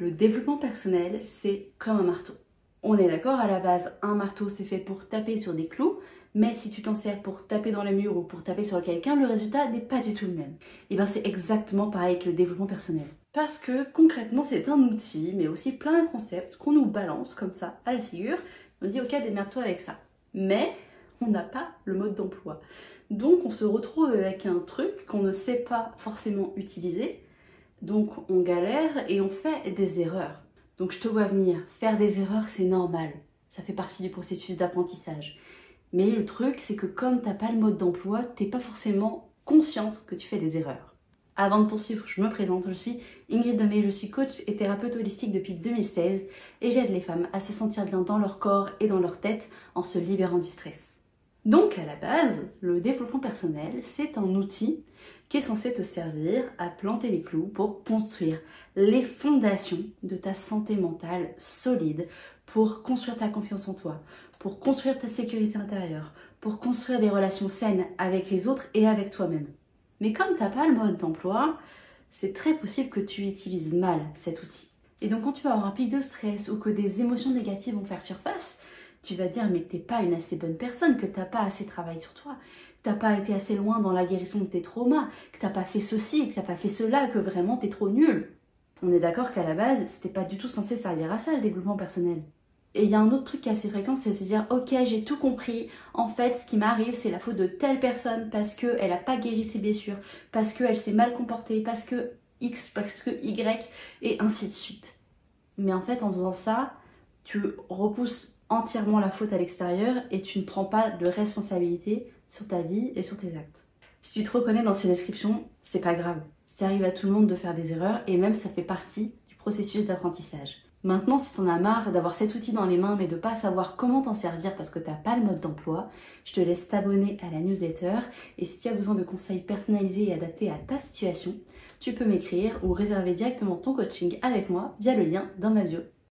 Le développement personnel, c'est comme un marteau. On est d'accord, à la base, un marteau c'est fait pour taper sur des clous, mais si tu t'en sers pour taper dans le mur ou pour taper sur quelqu'un, le résultat n'est pas du tout le même. Et bien c'est exactement pareil avec le développement personnel. Parce que concrètement c'est un outil, mais aussi plein de concepts qu'on nous balance comme ça à la figure. On dit ok, démerde-toi avec ça. Mais on n'a pas le mode d'emploi. Donc on se retrouve avec un truc qu'on ne sait pas forcément utiliser. Donc on galère et on fait des erreurs. Donc je te vois venir, faire des erreurs c'est normal. Ça fait partie du processus d'apprentissage. Mais le truc c'est que comme t'as pas le mode d'emploi, t'es pas forcément consciente que tu fais des erreurs. Avant de poursuivre, je me présente, je suis Ingrid Demey, je suis coach et thérapeute holistique depuis 2016 et j'aide les femmes à se sentir bien dans leur corps et dans leur tête en se libérant du stress. Donc à la base, le développement personnel, c'est un outil qui est censé te servir à planter les clous pour construire les fondations de ta santé mentale solide, pour construire ta confiance en toi, pour construire ta sécurité intérieure, pour construire des relations saines avec les autres et avec toi-même. Mais comme tu n'as pas le mode d'emploi, c'est très possible que tu utilises mal cet outil. Et donc quand tu vas avoir un pic de stress ou que des émotions négatives vont faire surface, tu vas te dire mais que t'es pas une assez bonne personne, que t'as pas assez travaillé sur toi, que t'as pas été assez loin dans la guérison de tes traumas, que t'as pas fait ceci, que t'as pas fait cela, que vraiment t'es trop nul. On est d'accord qu'à la base, c'était pas du tout censé servir à ça le développement personnel. Et il y a un autre truc qui est assez fréquent, c'est de se dire ok, j'ai tout compris, en fait ce qui m'arrive c'est la faute de telle personne parce qu'elle a pas guéri ses blessures, parce qu'elle s'est mal comportée, parce que X, parce que Y, et ainsi de suite. Mais en fait en faisant ça, tu repousses entièrement la faute à l'extérieur et tu ne prends pas de responsabilité sur ta vie et sur tes actes. Si tu te reconnais dans ces descriptions, c'est pas grave. Ça arrive à tout le monde de faire des erreurs et même ça fait partie du processus d'apprentissage. Maintenant, si t'en as marre d'avoir cet outil dans les mains mais de pas savoir comment t'en servir parce que t'as pas le mode d'emploi, je te laisse t'abonner à la newsletter et si tu as besoin de conseils personnalisés et adaptés à ta situation, tu peux m'écrire ou réserver directement ton coaching avec moi via le lien dans ma bio.